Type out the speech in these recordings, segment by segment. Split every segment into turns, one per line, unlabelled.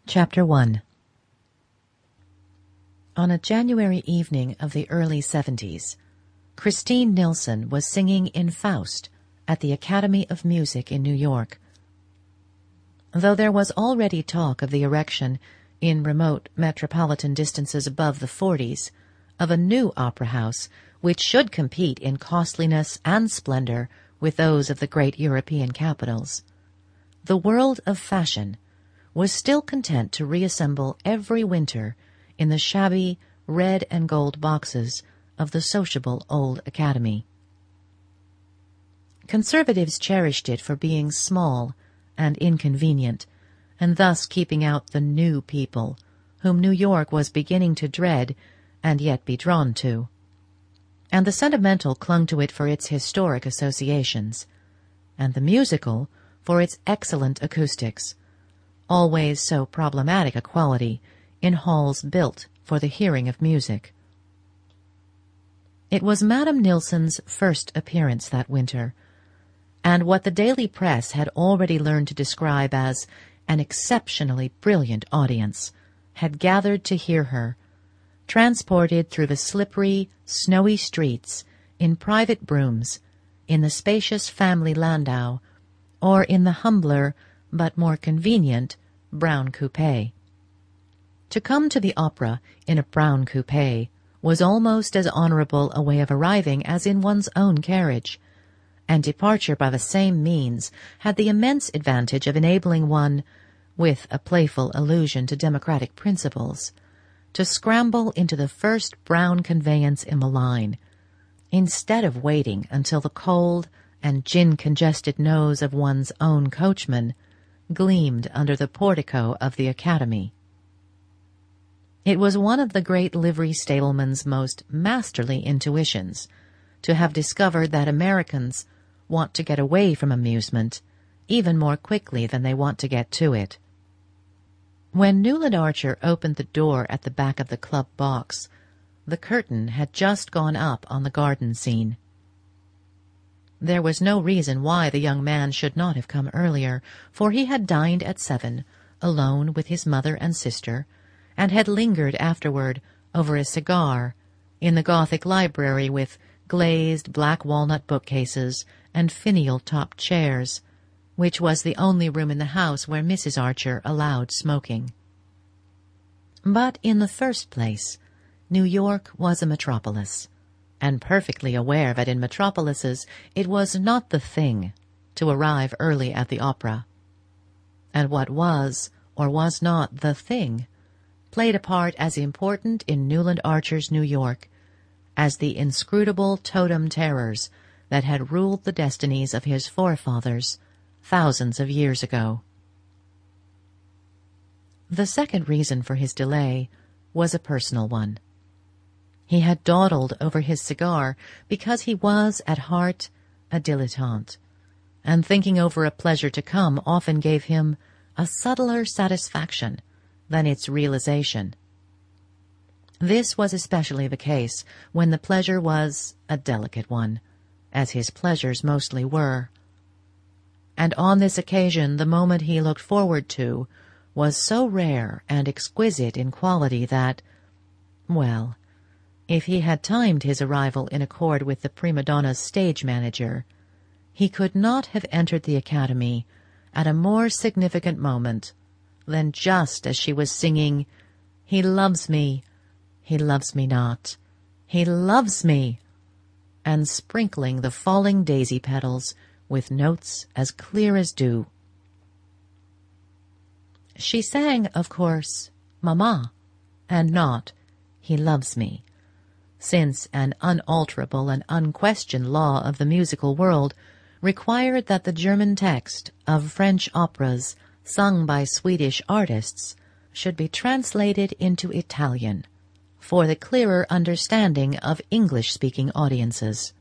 Chapter 1. On a January evening of the early 70s, Christine Nilsson was singing in Faust at the Academy of Music in New York. Though there was already talk of the erection, in remote metropolitan distances above the 40s, of a new opera house which should compete in costliness and splendor with those of the great European capitals, the world of fashion was still content to reassemble every winter in the shabby red and gold boxes of the sociable old academy. Conservatives cherished it for being small and inconvenient, and thus keeping out the new people whom New York was beginning to dread and yet be drawn to. And the sentimental clung to it for its historic associations, and the musical for its excellent acoustics, always so problematic a quality in halls built for the hearing of music. It was Madame Nilsson's first appearance that winter, and what the daily press had already learned to describe as an exceptionally brilliant audience had gathered to hear her, transported through the slippery, snowy streets in private broughams, in the spacious family landau, or in the humbler but more convenient brown coupe. To come to the opera in a brown coupe was almost as honorable a way of arriving as in one's own carriage, and departure by the same means had the immense advantage of enabling one, with a playful allusion to democratic principles, to scramble into the first brown conveyance in the line, instead of waiting until the cold and gin-congested nose of one's own coachman gleamed under the portico of the Academy. It was one of the great livery stableman's most masterly intuitions to have discovered that Americans want to get away from amusement even more quickly than they want to get to it. When Newland Archer opened the door at the back of the club box, the curtain had just gone up on the garden scene. There was no reason why the young man should not have come earlier, for he had dined at 7, alone with his mother and sister, and had lingered afterward over a cigar in the Gothic library with glazed black walnut bookcases and finial-topped chairs, which was the only room in the house where Mrs. Archer allowed smoking. But in the first place, New York was a metropolis, and perfectly aware that in metropolises it was not the thing to arrive early at the opera. And what was or was not the thing played a part as important in Newland Archer's New York as the inscrutable totem terrors that had ruled the destinies of his forefathers thousands of years ago. The second reason for his delay was a personal one. He had dawdled over his cigar because he was, at heart, a dilettante, and thinking over a pleasure to come often gave him a subtler satisfaction than its realization. This was especially the case when the pleasure was a delicate one, as his pleasures mostly were. And on this occasion the moment he looked forward to was so rare and exquisite in quality that, well, if he had timed his arrival in accord with the prima donna's stage manager, he could not have entered the Academy at a more significant moment than just as she was singing, "He loves me not, he loves me," and sprinkling the falling daisy petals with notes as clear as dew. She sang, of course, "Mamma," and not "He loves me," since an unalterable and unquestioned law of the musical world required that the German text of French operas sung by Swedish artists should be translated into Italian for the clearer understanding of English-speaking audiences.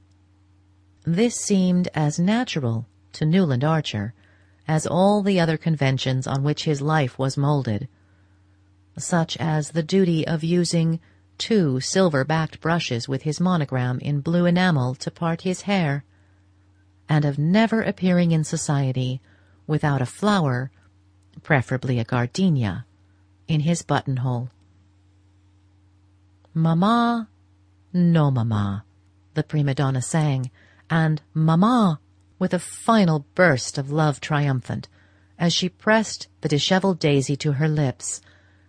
This seemed as natural to Newland Archer as all the other conventions on which his life was molded, such as the duty of using 2 silver-backed brushes with his monogram in blue enamel to part his hair, and of never appearing in society without a flower, preferably a gardenia, in his buttonhole. "Mamma, no mamma," the prima donna sang, and "Mamma," with a final burst of love triumphant, as she pressed the dishevelled daisy to her lips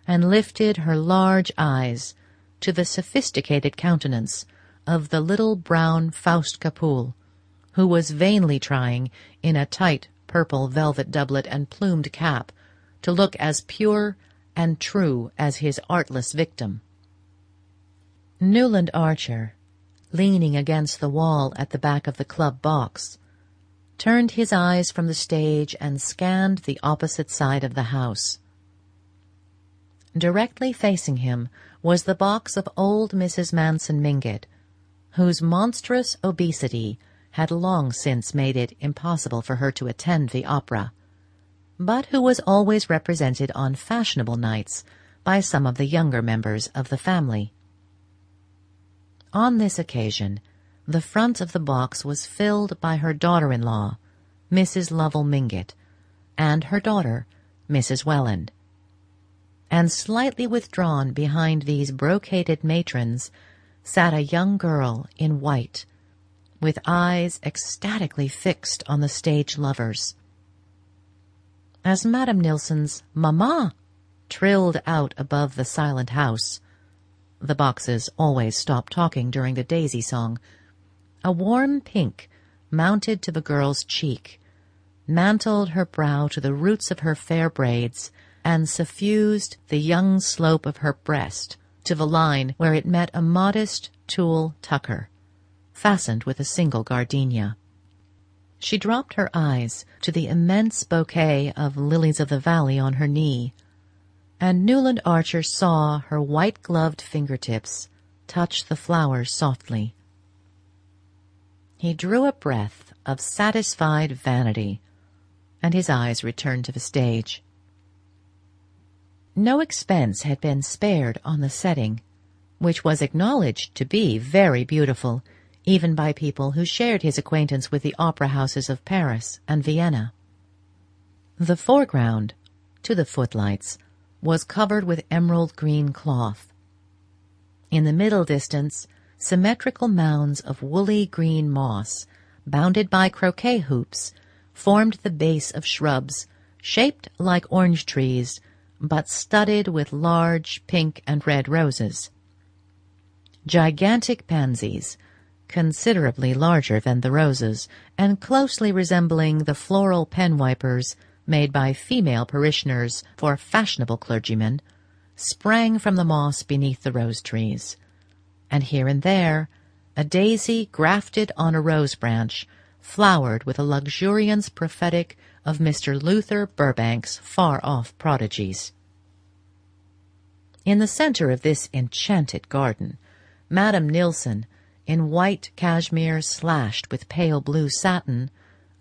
and lifted her large eyes to the sophisticated countenance of the little brown Faust Capoul, who was vainly trying, in a tight purple velvet doublet and plumed cap, to look as pure and true as his artless victim. Newland Archer, leaning against the wall at the back of the club box, turned his eyes from the stage and scanned the opposite side of the house. Directly facing him was the box of old Mrs. Manson Mingott, whose monstrous obesity had long since made it impossible for her to attend the opera, but who was always represented on fashionable nights by some of the younger members of the family. On this occasion, the front of the box was filled by her daughter-in-law, Mrs. Lovell Mingott, and her daughter, Mrs. Welland. And slightly withdrawn behind these brocaded matrons sat a young girl in white, with eyes ecstatically fixed on the stage lovers. As Madame Nilsson's "Mamma" trilled out above the silent house, the boxes always stopped talking during the daisy song, a warm pink mounted to the girl's cheek, mantled her brow to the roots of her fair braids, and suffused the young slope of her breast to the line where it met a modest tulle tucker, fastened with a single gardenia. She dropped her eyes to the immense bouquet of lilies of the valley on her knee, and Newland Archer saw her white-gloved fingertips touch the flowers softly. He drew a breath of satisfied vanity, and his eyes returned to the stage. No expense had been spared on the setting, which was acknowledged to be very beautiful, even by people who shared his acquaintance with the opera houses of Paris and Vienna. The foreground, to the footlights, was covered with emerald green cloth. In the middle distance, symmetrical mounds of woolly green moss, bounded by croquet hoops, formed the base of shrubs, shaped like orange trees, but studded with large pink and red roses. Gigantic pansies, considerably larger than the roses, and closely resembling the floral pen-wipers made by female parishioners for fashionable clergymen, sprang from the moss beneath the rose trees, and here and there a daisy grafted on a rose branch flowered with a luxuriance prophetic of Mr. Luther Burbank's far-off prodigies. In the center of this enchanted garden, Madame Nilsson, in white cashmere slashed with pale blue satin,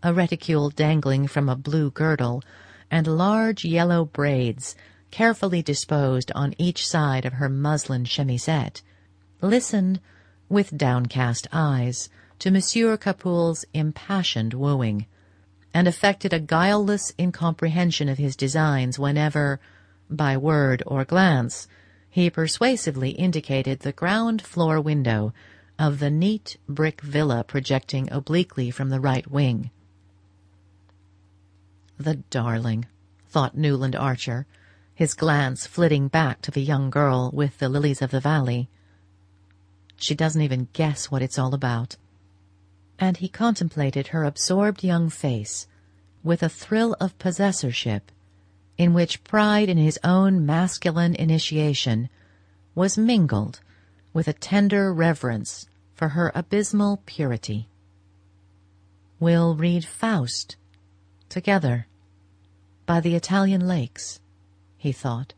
a reticule dangling from a blue girdle, and large yellow braids carefully disposed on each side of her muslin chemisette, listened with downcast eyes to Monsieur Capoul's impassioned wooing, and affected a guileless incomprehension of his designs whenever, by word or glance, he persuasively indicated the ground-floor window of the neat brick villa projecting obliquely from the right wing. "The darling," thought Newland Archer, his glance flitting back to the young girl with the lilies of the valley. "She doesn't even guess what it's all about." And he contemplated her absorbed young face with a thrill of possessorship in which pride in his own masculine initiation was mingled with a tender reverence for her abysmal purity. "We'll read Faust together by the Italian lakes," he thought,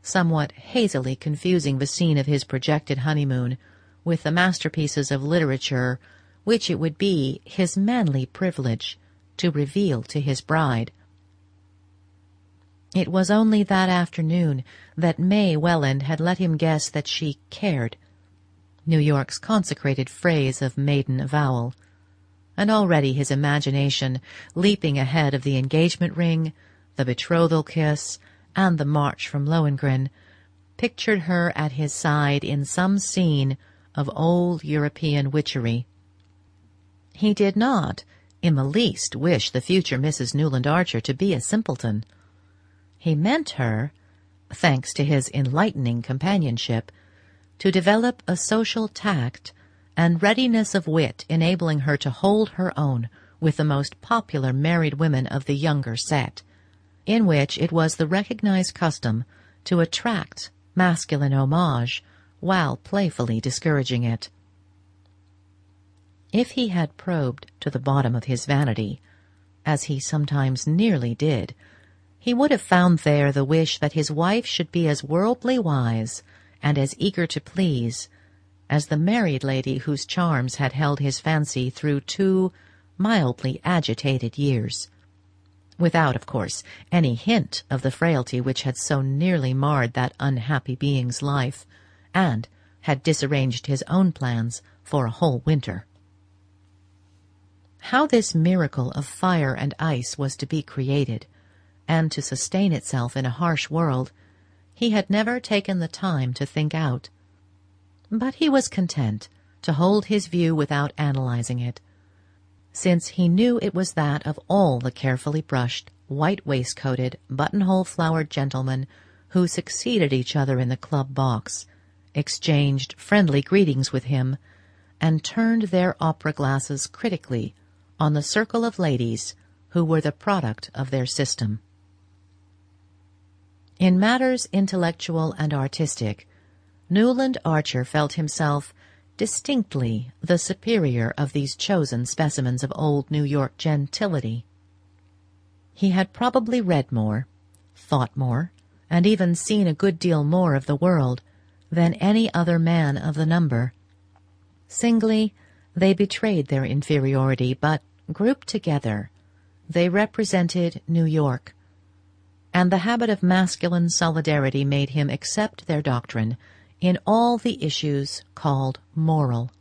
somewhat hazily confusing the scene of his projected honeymoon with the masterpieces of literature which it would be his manly privilege to reveal to his bride. It was only that afternoon that May Welland had let him guess that she cared, New York's consecrated phrase of maiden avowal, and already his imagination, leaping ahead of the engagement ring, the betrothal kiss, and the march from Lohengrin, pictured her at his side in some scene of old European witchery. He did not in the least wish the future Mrs. Newland Archer to be a simpleton. He meant her, thanks to his enlightening companionship, to develop a social tact and readiness of wit enabling her to hold her own with the most popular married women of the younger set, in which it was the recognized custom to attract masculine homage while playfully discouraging it. If he had probed to the bottom of his vanity, as he sometimes nearly did, he would have found there the wish that his wife should be as worldly wise and as eager to please as the married lady whose charms had held his fancy through 2 mildly agitated years, without, of course, any hint of the frailty which had so nearly marred that unhappy being's life, and had disarranged his own plans for a whole winter. How this miracle of fire and ice was to be created, and to sustain itself in a harsh world, he had never taken the time to think out. But he was content to hold his view without analyzing it, since he knew it was that of all the carefully brushed, white-waistcoated, buttonhole-flowered gentlemen who succeeded each other in the club box, exchanged friendly greetings with him, and turned their opera glasses critically on the circle of ladies who were the product of their system. In matters intellectual and artistic, Newland Archer felt himself distinctly the superior of these chosen specimens of old New York gentility. He had probably read more, thought more, and even seen a good deal more of the world than any other man of the number. Singly, they betrayed their inferiority, but grouped together, they represented New York, and the habit of masculine solidarity made him accept their doctrine in all the issues called moral.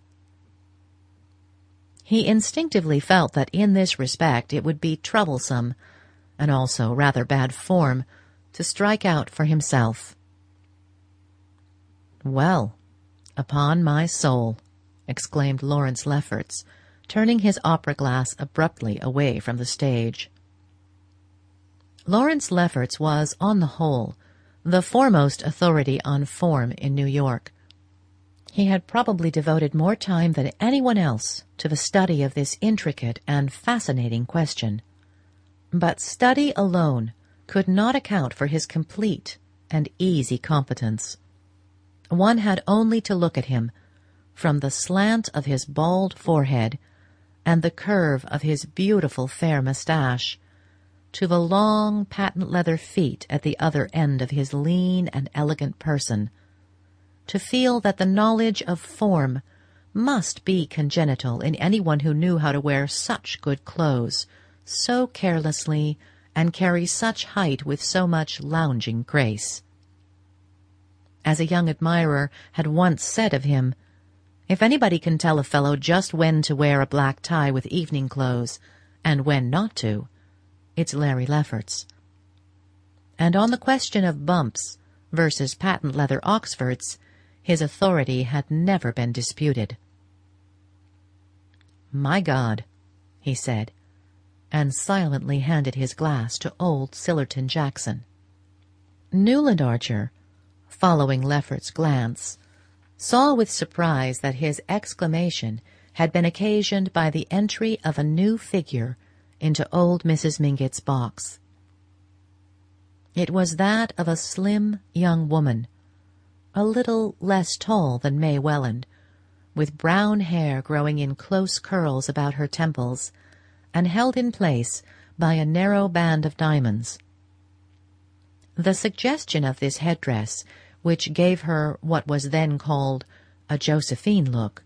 He instinctively felt that in this respect it would be troublesome, and also rather bad form, to strike out for himself. "Well, upon my soul," exclaimed Lawrence Lefferts, turning his opera-glass abruptly away from the stage. Lawrence Lefferts was, on the whole, the foremost authority on form in New York. He had probably devoted more time than anyone else to the study of this intricate and fascinating question. But study alone could not account for his complete and easy competence. One had only to look at him, from the slant of his bald forehead and the curve of his beautiful fair moustache, to the long patent leather feet at the other end of his lean and elegant person, to feel that the knowledge of form must be congenital in anyone who knew how to wear such good clothes, so carelessly, and carry such height with so much lounging grace. As a young admirer had once said of him, "If anybody can tell a fellow just when to wear a black tie with evening clothes, and when not to, it's Larry Lefferts." And on the question of bumps versus patent leather Oxfords, his authority had never been disputed. "My God," he said, and silently handed his glass to old Sillerton Jackson. Newland Archer, following Lefferts' glance, saw with surprise that his exclamation had been occasioned by the entry of a new figure into old Mrs. Mingott's box. It was that of a slim young woman, a little less tall than May Welland, with brown hair growing in close curls about her temples and held in place by a narrow band of diamonds. The suggestion of this headdress, which gave her what was then called a Josephine look,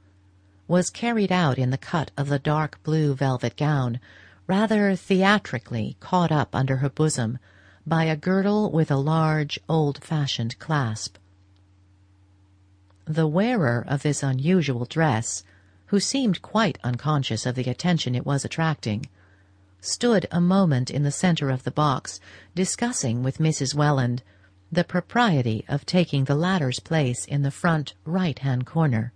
was carried out in the cut of the dark blue velvet gown, rather theatrically caught up under her bosom by a girdle with a large, old-fashioned clasp. The wearer of this unusual dress, who seemed quite unconscious of the attention it was attracting, stood a moment in the centre of the box, discussing with Mrs. Welland the propriety of taking the latter's place in the front right-hand corner.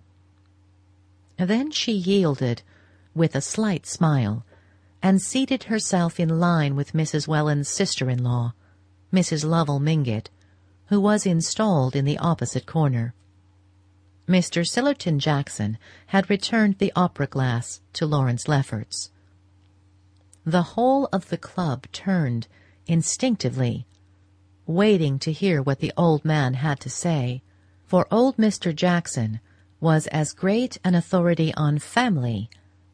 Then she yielded, with a slight smile, and seated herself in line with Mrs. Welland's sister-in-law, Mrs. Lovell Mingott, who was installed in the opposite corner. Mr. Sillerton Jackson had returned the opera-glass to Lawrence Lefferts. The whole of the club turned instinctively, waiting to hear what the old man had to say, for old Mr. Jackson was as great an authority on family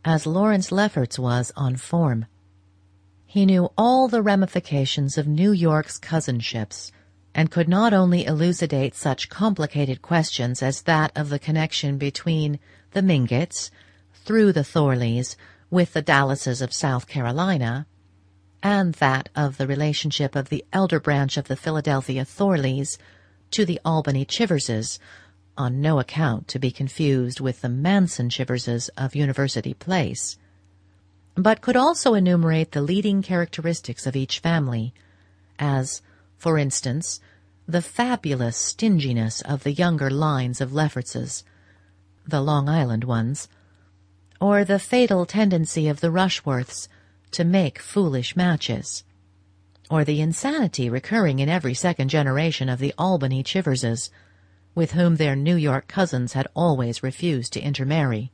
as Lawrence Lefferts was on form. He knew all the ramifications of New York's cousinships, and could not only elucidate such complicated questions as that of the connection between the Mingotts, through the Thorleys, with the Dallases of South Carolina, and that of the relationship of the elder branch of the Philadelphia Thorleys to the Albany Chiverses, on no account to be confused with the Manson Chiverses of University Place, but could also enumerate the leading characteristics of each family, as, for instance, the fabulous stinginess of the younger lines of Leffertses, the Long Island ones, or the fatal tendency of the Rushworths to make foolish matches, or the insanity recurring in every second generation of the Albany Chiverses, with whom their New York cousins had always refused to intermarry,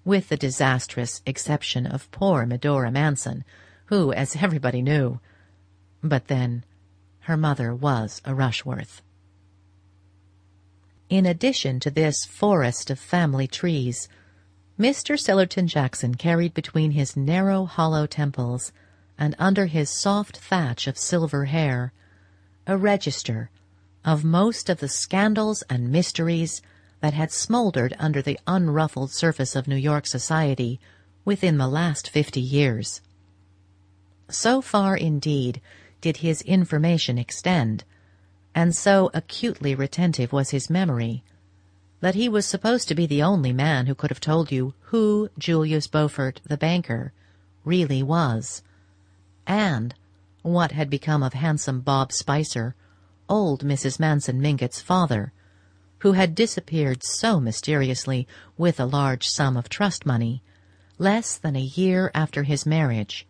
with the disastrous exception of poor Medora Manson, who, as everybody knew, but then her mother was a Rushworth. In addition to this forest of family trees, Mr. Sillerton Jackson carried between his narrow hollow temples and under his soft thatch of silver hair a register of most of the scandals and mysteries that had smouldered under the unruffled surface of New York society within the last 50 years. So far, indeed, did his information extend, and so acutely retentive was his memory, that he was supposed to be the only man who could have told you who Julius Beaufort, the banker, really was, and what had become of handsome Bob Spicer, old Mrs. Manson Mingott's father, who had disappeared so mysteriously with a large sum of trust money, less than a year after his marriage,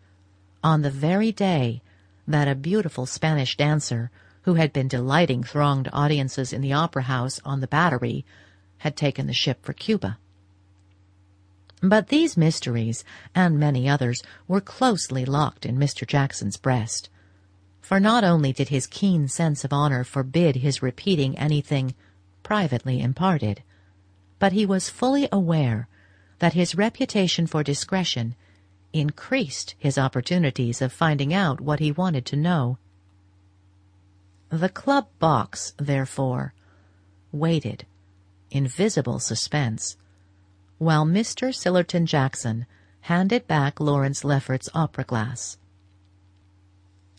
on the very day that a beautiful Spanish dancer, who had been delighting thronged audiences in the Opera House on the Battery, had taken the ship for Cuba. But these mysteries, and many others, were closely locked in Mr. Jackson's breast, for not only did his keen sense of honor forbid his repeating anything privately imparted, but he was fully aware that his reputation for discretion increased his opportunities of finding out what he wanted to know. The club box, therefore, waited in visible suspense, while Mr. Sillerton Jackson handed back Lawrence Lefferts' opera-glass.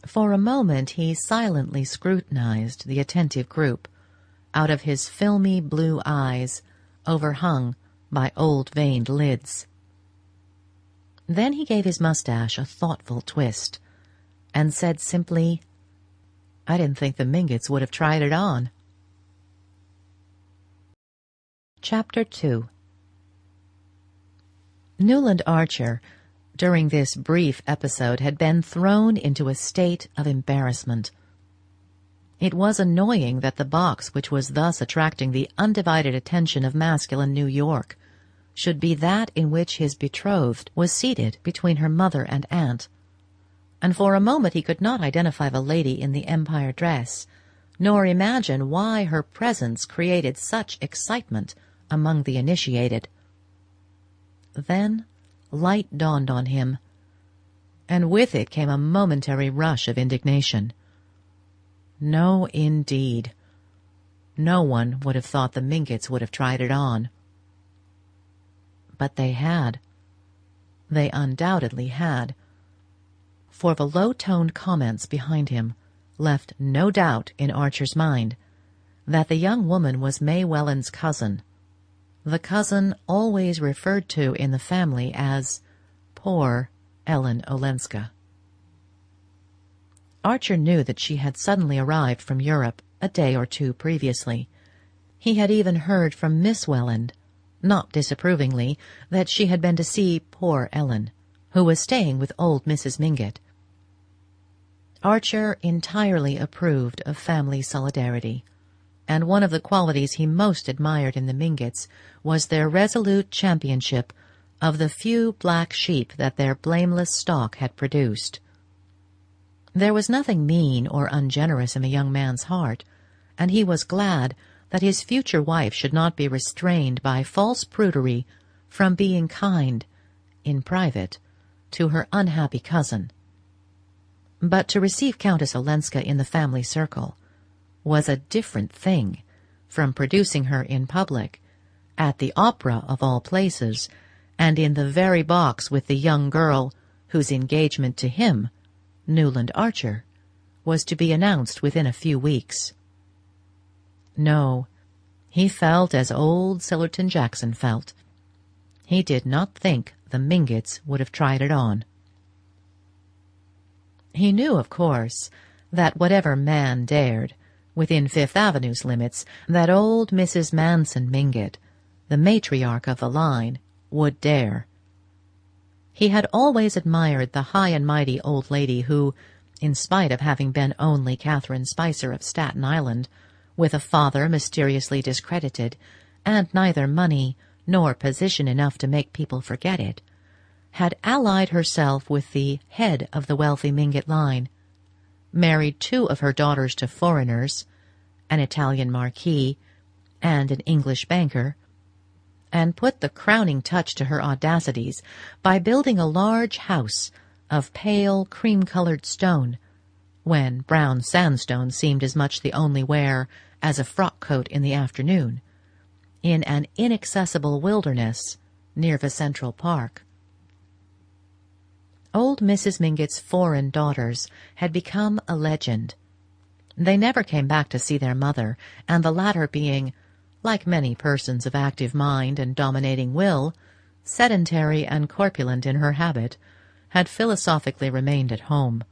For a moment he silently scrutinized the attentive group, out of his filmy blue eyes, overhung by old veined lids. Then he gave his mustache a thoughtful twist, and said simply, "I didn't think the Mingotts would have tried it on." Chapter 2. Newland Archer, during this brief episode, had been thrown into a state of embarrassment. It was annoying that the box which was thus attracting the undivided attention of masculine New York should be that in which his betrothed was seated between her mother and aunt, and for a moment he could not identify the lady in the Empire dress, nor imagine why her presence created such excitement among the initiated. Then light dawned on him, and with it came a momentary rush of indignation. No, indeed. No one would have thought the Mingotts would have tried it on. But they had. They undoubtedly had, for the low-toned comments behind him left no doubt in Archer's mind that the young woman was May Welland's cousin, the cousin always referred to in the family as poor Ellen Olenska. Archer knew that she had suddenly arrived from Europe a day or two previously. He had even heard from Miss Welland, not disapprovingly, that she had been to see poor Ellen, who was staying with old Mrs. Mingott. Archer entirely approved of family solidarity, and one of the qualities he most admired in the Mingotts was their resolute championship of the few black sheep that their blameless stock had produced. There was nothing mean or ungenerous in the young man's heart, and he was glad that his future wife should not be restrained by false prudery from being kind, in private, to her unhappy cousin. But to receive Countess Olenska in the family circle was a different thing from producing her in public, at the opera of all places, and in the very box with the young girl whose engagement to him, Newland Archer, was to be announced within a few weeks. No, he felt as old Sillerton Jackson felt. He did not think the Mingotts would have tried it on. He knew, of course, that whatever man dared, within Fifth Avenue's limits, that old Mrs. Manson Mingott, the matriarch of the line, would dare. He had always admired the high and mighty old lady who, in spite of having been only Catherine Spicer of Staten Island, with a father mysteriously discredited, and neither money nor position enough to make people forget it, had allied herself with the head of the wealthy Mingott line, married 2 of her daughters to foreigners, an Italian marquis and an English banker, and put the crowning touch to her audacities by building a large house of pale cream-colored stone, when brown sandstone seemed as much the only wear as a frock-coat in the afternoon, in an inaccessible wilderness near the Central Park. Old Mrs. Mingott's foreign daughters had become a legend. They never came back to see their mother, and the latter being, like many persons of active mind and dominating will, sedentary and corpulent in her habit, had philosophically remained at home.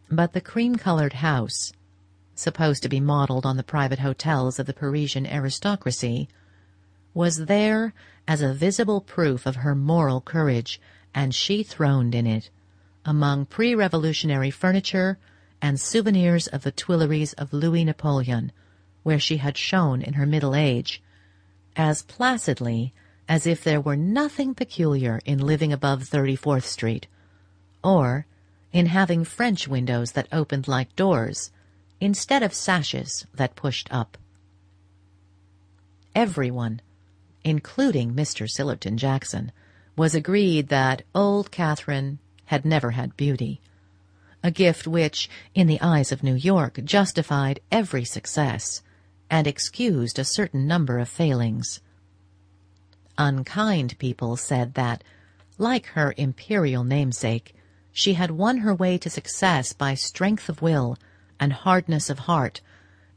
But the cream-colored house, supposed to be modelled on the private hotels of the Parisian aristocracy, was there as a visible proof of her moral courage, and she throned in it, among pre-revolutionary furniture and souvenirs of the Tuileries of Louis Napoleon, where she had shone in her middle age, as placidly as if there were nothing peculiar in living above 34th Street, or in having French windows that opened like doors, instead of sashes that pushed up. Everyone, including Mr. Sillerton Jackson, was agreed that old Catherine had never had beauty, a gift which, in the eyes of New York, justified every success and excused a certain number of failings. Unkind people said that, like her imperial namesake, she had won her way to success by strength of will and hardness of heart,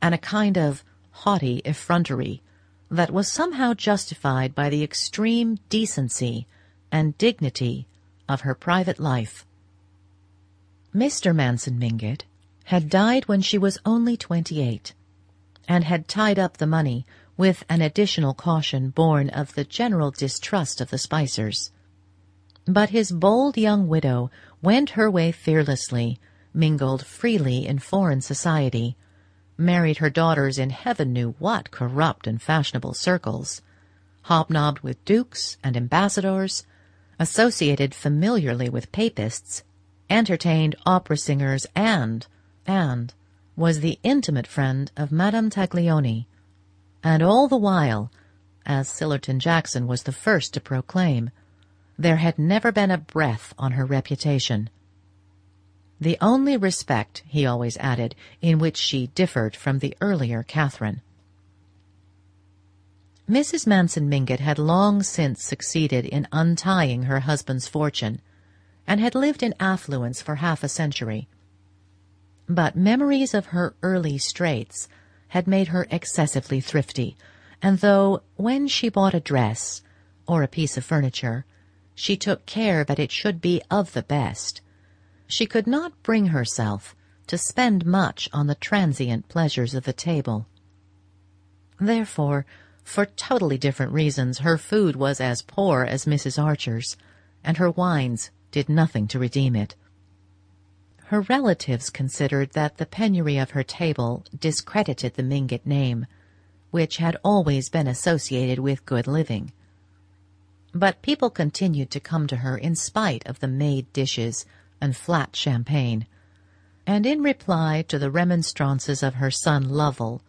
and a kind of haughty effrontery that was somehow justified by the extreme decency and dignity of her private life. Mr. Manson Mingott had died when she was only 28, and had tied up the money with an additional caution born of the general distrust of the Spicers. But his bold young widow went her way fearlessly, mingled freely in foreign society, married her daughters in heaven knew what corrupt and fashionable circles, hobnobbed with dukes and ambassadors, associated familiarly with papists, entertained opera singers, and was the intimate friend of Madame Taglioni, and all the while, as Sillerton Jackson was the first to proclaim, there had never been a breath on her reputation. The only respect, he always added, in which she differed from the earlier Catherine. Mrs. Manson Mingott had long since succeeded in untying her husband's fortune, and had lived in affluence for half a century. But memories of her early straits had made her excessively thrifty, and though, when she bought a dress or a piece of furniture, she took care that it should be of the best. She could not bring herself to spend much on the transient pleasures of the table. Therefore, for totally different reasons, her food was as poor as Mrs. Archer's, and her wines did nothing to redeem it. Her relatives considered that the penury of her table discredited the Mingott name, which had always been associated with good living. But people continued to come to her in spite of the made dishes and flat champagne, and in reply to the remonstrances of her son Lovell,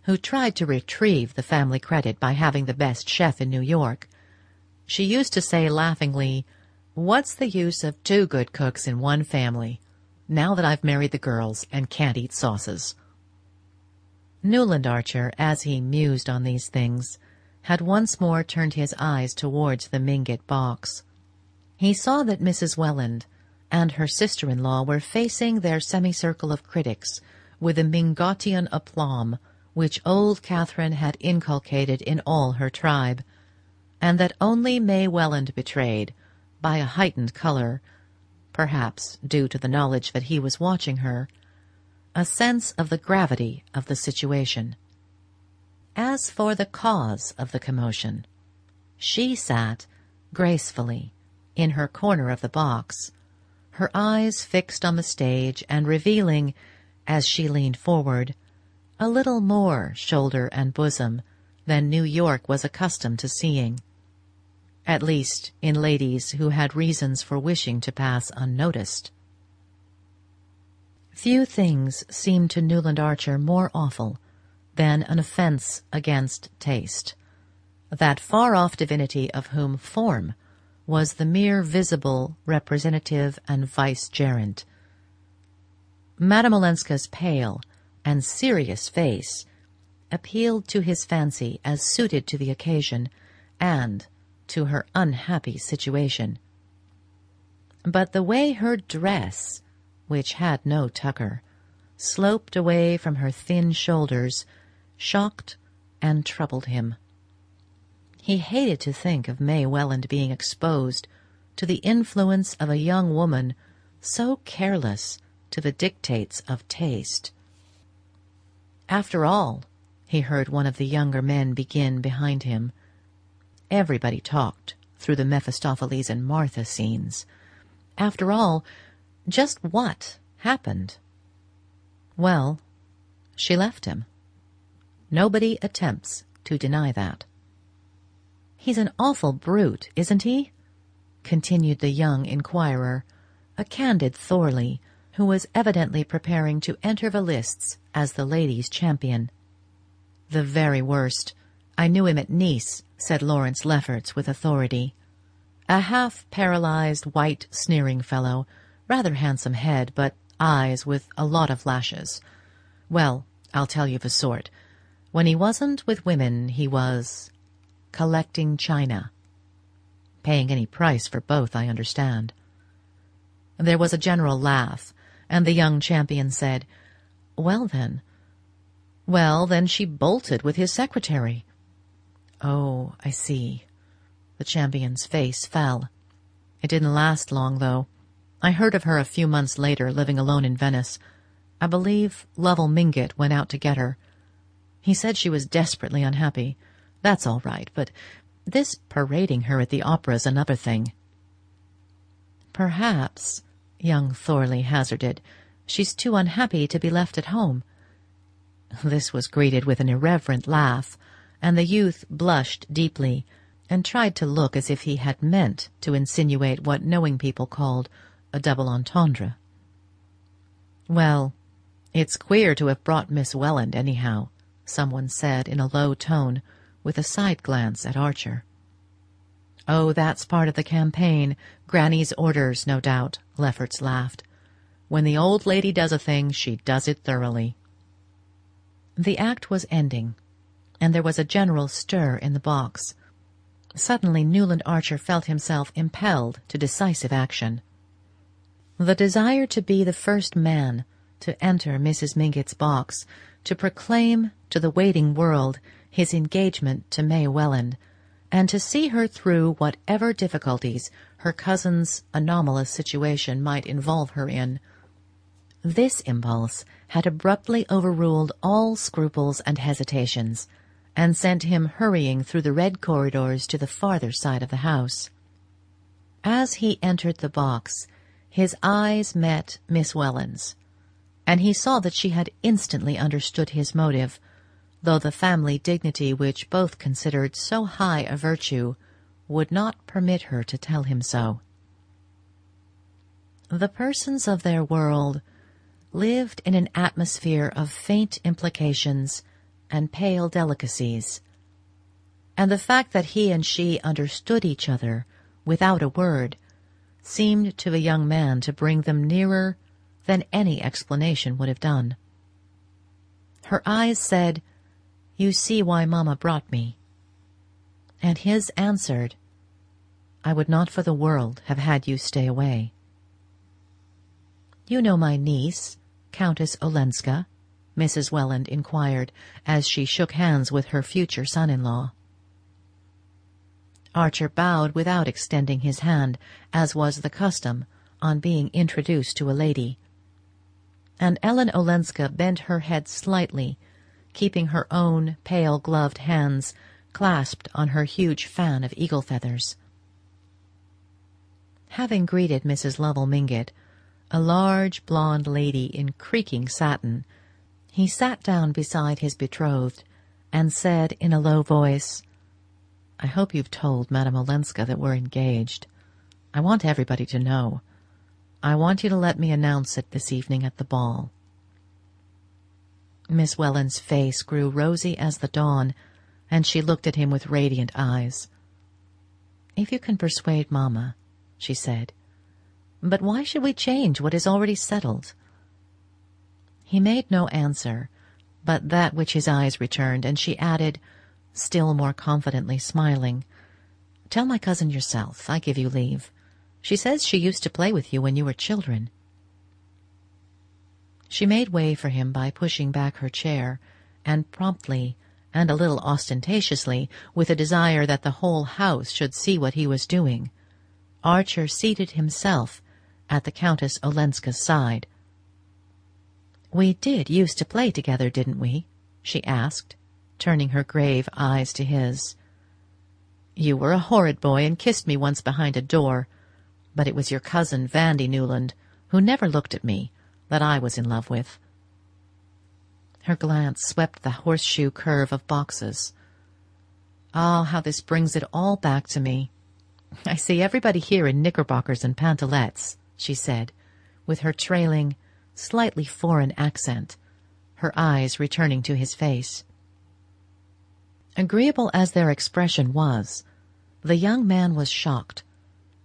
who tried to retrieve the family credit by having the best chef in New York, she used to say laughingly, "What's the use of 2 good cooks in one family, now that I've married the girls and can't eat sauces?" Newland Archer, as he mused on these things, had once more turned his eyes towards the Mingott box. He saw that Mrs. Welland and her sister-in-law were facing their semicircle of critics with the Mingottian aplomb which old Catherine had inculcated in all her tribe, and that only May Welland betrayed, by a heightened colour, perhaps due to the knowledge that he was watching her, a sense of the gravity of the situation. As for the cause of the commotion, she sat gracefully in her corner of the box, her eyes fixed on the stage and revealing, as she leaned forward, a little more shoulder and bosom than New York was accustomed to seeing, at least in ladies who had reasons for wishing to pass unnoticed. Few things seemed to Newland Archer more awful than an offence against taste, that far-off divinity of whom form was the mere visible representative and vicegerent. Madame Olenska's pale and serious face appealed to his fancy as suited to the occasion and to her unhappy situation. But the way her dress, which had no tucker, sloped away from her thin shoulders, shocked and troubled him. He hated to think of May Welland being exposed to the influence of a young woman so careless to the dictates of taste. "After all," he heard one of the younger men begin behind him, everybody talked through the Mephistopheles and Martha scenes. "After all, just what happened?" Well, she left him. Nobody attempts to deny that. "He's an awful brute, isn't he?" continued the young inquirer, a candid Thorley, who was evidently preparing to enter the lists as the ladies' champion. "The very worst. I knew him at Nice," said Lawrence Lefferts with authority. "A half-paralyzed, white, sneering fellow, rather handsome head, but eyes with a lot of lashes. Well, I'll tell you the sort. When he wasn't with women, he was collecting china. Paying any price for both, I understand." There was a general laugh, and the young champion said, Well, then she bolted with his secretary." "Oh, I see." The champion's face fell. "It didn't last long, though. I heard of her a few months later, living alone in Venice. I believe Lovell Mingott went out to get her. He said she was desperately unhappy. That's all right, but this parading her at the opera's another thing." "Perhaps," young Thorley hazarded, "she's too unhappy to be left at home." This was greeted with an irreverent laugh, and the youth blushed deeply and tried to look as if he had meant to insinuate what knowing people called a double entendre. "Well, it's queer to have brought Miss Welland, anyhow," someone said in a low tone, with a side glance at Archer. "Oh, that's part of the campaign. Granny's orders, no doubt," Lefferts laughed. "When the old lady does a thing, she does it thoroughly." The act was ending, and there was a general stir in the box. Suddenly Newland Archer felt himself impelled to decisive action. The desire to be the first man to enter Mrs. Mingott's box, to proclaim to the waiting world his engagement to May Welland, and to see her through whatever difficulties her cousin's anomalous situation might involve her in. This impulse had abruptly overruled all scruples and hesitations, and sent him hurrying through the red corridors to the farther side of the house. As he entered the box, his eyes met Miss Welland's, and he saw that she had instantly understood his motive, though the family dignity which both considered so high a virtue would not permit her to tell him so. The persons of their world lived in an atmosphere of faint implications and pale delicacies, and the fact that he and she understood each other without a word seemed to the young man to bring them nearer than any explanation would have done. Her eyes said, "You see why Mamma brought me," and his answered, "I would not for the world have had you stay away." "You know my niece, Countess Olenska?" Mrs. Welland inquired, as she shook hands with her future son-in-law. Archer bowed without extending his hand, as was the custom on being introduced to a lady, and Ellen Olenska bent her head slightly, keeping her own pale gloved hands clasped on her huge fan of eagle feathers. Having greeted Mrs. Lovell Mingott, a large blonde lady in creaking satin, he sat down beside his betrothed and said in a low voice, "I hope you've told Madame Olenska that we're engaged. I want everybody to know. I want you to let me announce it this evening at the ball." Miss Welland's face grew rosy as the dawn, and she looked at him with radiant eyes. "If you can persuade Mamma," she said. "But why should we change what is already settled?" He made no answer, but that which his eyes returned, and she added, still more confidently, smiling, "Tell my cousin yourself. I give you leave. She says she used to play with you when you were children." She made way for him by pushing back her chair, and promptly, and a little ostentatiously, with a desire that the whole house should see what he was doing, Archer seated himself at the Countess Olenska's side. "We did used to play together, didn't we?" she asked, turning her grave eyes to his. "You were a horrid boy and kissed me once behind a door, but it was your cousin Vandy Newland, who never looked at me, that I was in love with." Her glance swept the horseshoe curve of boxes. "Ah, how this brings it all back to me. I see everybody here in knickerbockers and pantalettes," she said, with her trailing, slightly foreign accent, her eyes returning to his face. Agreeable as their expression was, the young man was shocked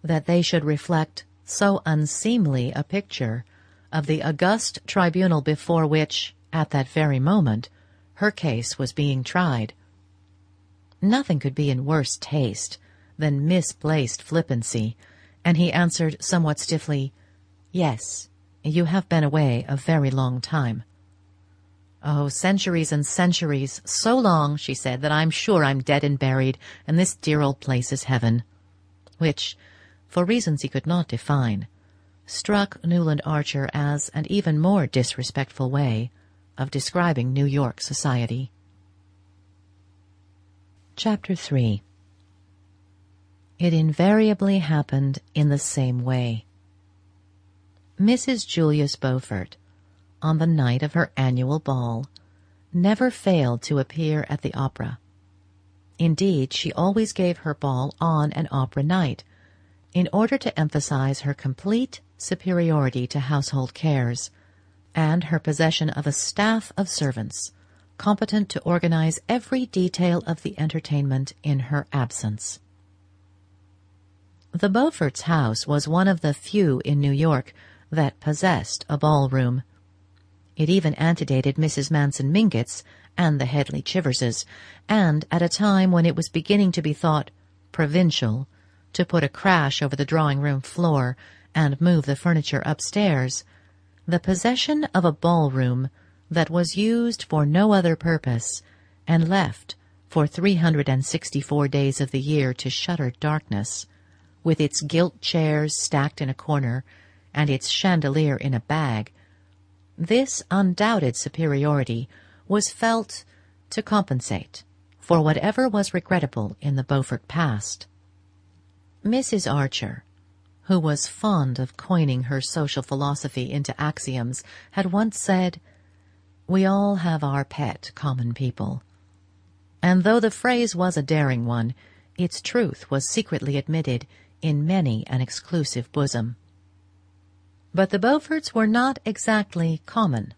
that they should reflect so unseemly a picture of the august tribunal before which, at that very moment, her case was being tried. Nothing could be in worse taste than misplaced flippancy, and he answered somewhat stiffly, "Yes, you have been away a very long time." "Oh, centuries and centuries, so long," she said, "that I'm sure I'm dead and buried, and this dear old place is heaven," which, for reasons he could not define, struck Newland Archer as an even more disrespectful way of describing New York society. Chapter 3. It invariably happened in the same way. Mrs. Julius Beaufort, on the night of her annual ball, never failed to appear at the opera. Indeed, she always gave her ball on an opera night, in order to emphasize her complete superiority to household cares, and her possession of a staff of servants competent to organize every detail of the entertainment in her absence. The Beauforts' house was one of the few in New York that possessed a ballroom. It even antedated Mrs. Manson Mingott's and the Headley Chiverses, and at a time when it was beginning to be thought provincial to put a crash over the drawing-room floor and move the furniture upstairs, the possession of a ballroom that was used for no other purpose and left for 364 days of the year to shuttered darkness, with its gilt chairs stacked in a corner and its chandelier in a bag, this undoubted superiority was felt to compensate for whatever was regrettable in the Beaufort past. Mrs. Archer, who was fond of coining her social philosophy into axioms, had once said, "We all have our pet common people." And though the phrase was a daring one, its truth was secretly admitted in many an exclusive bosom. But the Beauforts were not exactly common.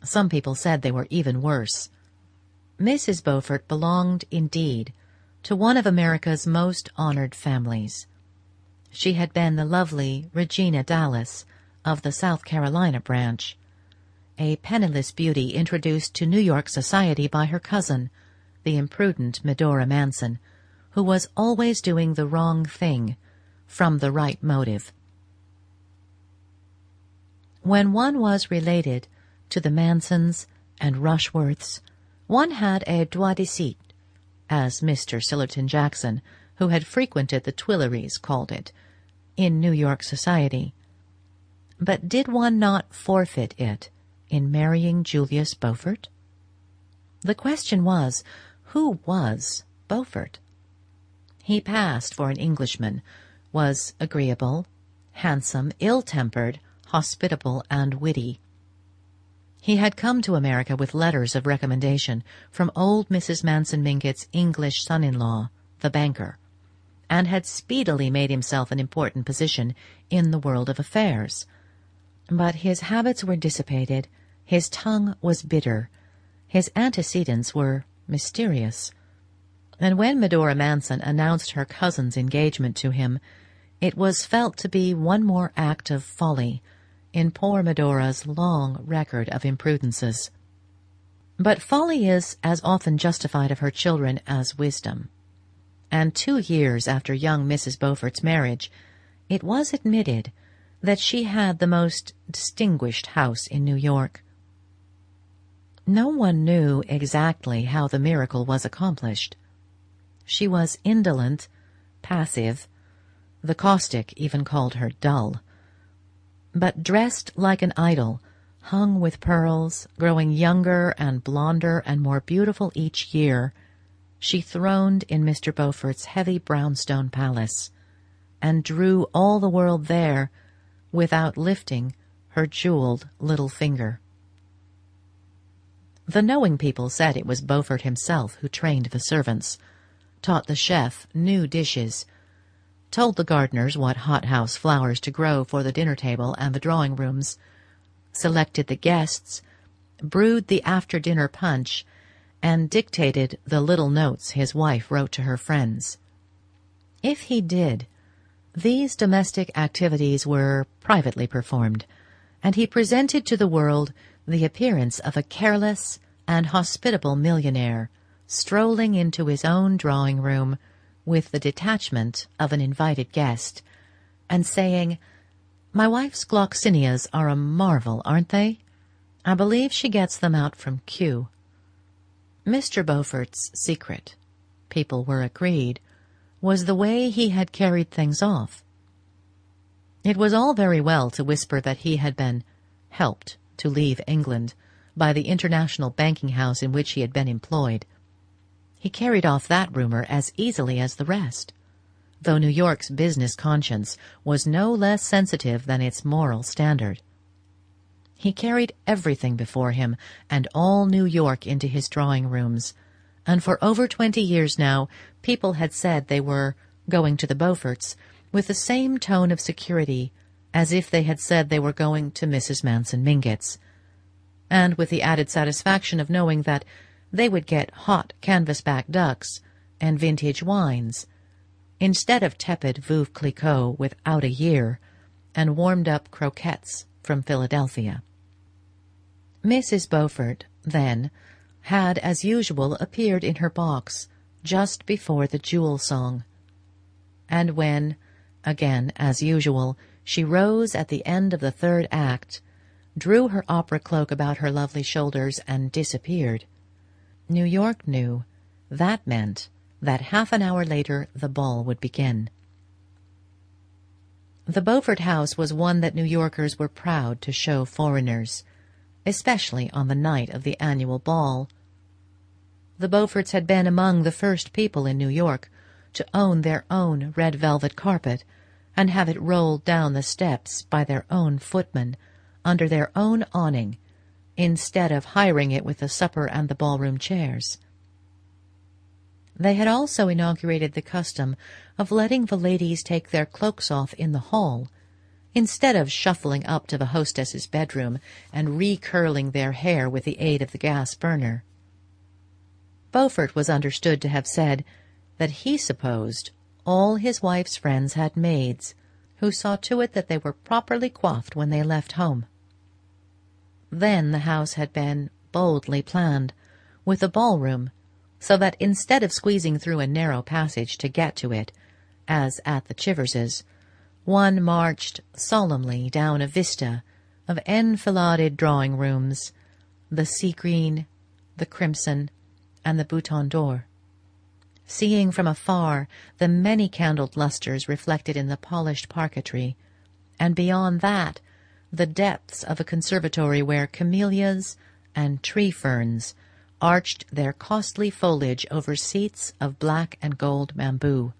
Some people said they were even worse. Mrs. Beaufort belonged, indeed, to one of America's most honored families. She had been the lovely Regina Dallas of the South Carolina branch, a penniless beauty introduced to New York society by her cousin, the imprudent Medora Manson, who was always doing the wrong thing from the right motive. When one was related to the Mansons and Rushworths, one had a droit de cite, as Mr. Sillerton Jackson, who had frequented the Tuileries, called it, in New York society. But did one not forfeit it in marrying Julius Beaufort? The question was, who was Beaufort? He passed for an Englishman, was agreeable, handsome, ill-tempered, hospitable, and witty. He had come to America with letters of recommendation from old Mrs. Manson Mingott's English son-in-law, the banker, and had speedily made himself an important position in the world of affairs. But his habits were dissipated, his tongue was bitter, his antecedents were mysterious, and when Medora Manson announced her cousin's engagement to him, it was felt to be one more act of folly in poor Medora's long record of imprudences. But folly is as often justified of her children as wisdom, and 2 years after young Mrs. Beaufort's marriage, it was admitted that she had the most distinguished house in New York. No one knew exactly how the miracle was accomplished. She was indolent, passive, the caustic even called her dull, but dressed like an idol, hung with pearls, growing younger and blonder and more beautiful each year, she throned in Mr. Beaufort's heavy brownstone palace, and drew all the world there without lifting her jeweled little finger. The knowing people said it was Beaufort himself who trained the servants, taught the chef new dishes, told the gardeners what hothouse flowers to grow for the dinner table and the drawing rooms, selected the guests, brewed the after-dinner punch, and dictated the little notes his wife wrote to her friends. If he did, these domestic activities were privately performed, and he presented to the world the appearance of a careless and hospitable millionaire strolling into his own drawing-room with the detachment of an invited guest, and saying, "My wife's gloxinias are a marvel, aren't they? I believe she gets them out from Kew." Mr. Beaufort's secret, people were agreed, was the way he had carried things off. It was all very well to whisper that he had been helped to leave England by the international banking house in which he had been employed. He carried off that rumor as easily as the rest, though New York's business conscience was no less sensitive than its moral standard. He carried everything before him and all New York into his drawing-rooms, and for over 20 years now people had said they were going to the Beauforts with the same tone of security as if they had said they were going to Mrs. Manson Mingott's, and with the added satisfaction of knowing that they would get hot canvas-back ducks and vintage wines, instead of tepid Veuve Clicquot without a year, and warmed-up croquettes from Philadelphia. Mrs. Beaufort, then, had as usual appeared in her box just before the Jewel Song, and when, again as usual, she rose at the end of the third act, drew her opera cloak about her lovely shoulders, and disappeared, New York knew That meant that half an hour later the ball would begin. The Beaufort house was one that New Yorkers were proud to show foreigners, especially on the night of the annual ball. The Beauforts had been among the first people in New York to own their own red velvet carpet and have it rolled down the steps by their own footmen under their own awning, instead of hiring it with the supper and the ballroom chairs. They had also inaugurated the custom of letting the ladies take their cloaks off in the hall, instead of shuffling up to the hostess's bedroom and recurling their hair with the aid of the gas burner. Beaufort was understood to have said that he supposed all his wife's friends had maids who saw to it that they were properly coiffed when they left home. Then the house had been boldly planned, with a ballroom, so that instead of squeezing through a narrow passage to get to it, as at the Chiverses, one marched solemnly down a vista of enfiladed drawing-rooms, the sea-green, the crimson, and the bouton d'or, seeing from afar the many-candled lustres reflected in the polished parquetry, and beyond that the depths of a conservatory where camellias and tree-ferns arched their costly foliage over seats of black and gold bamboo.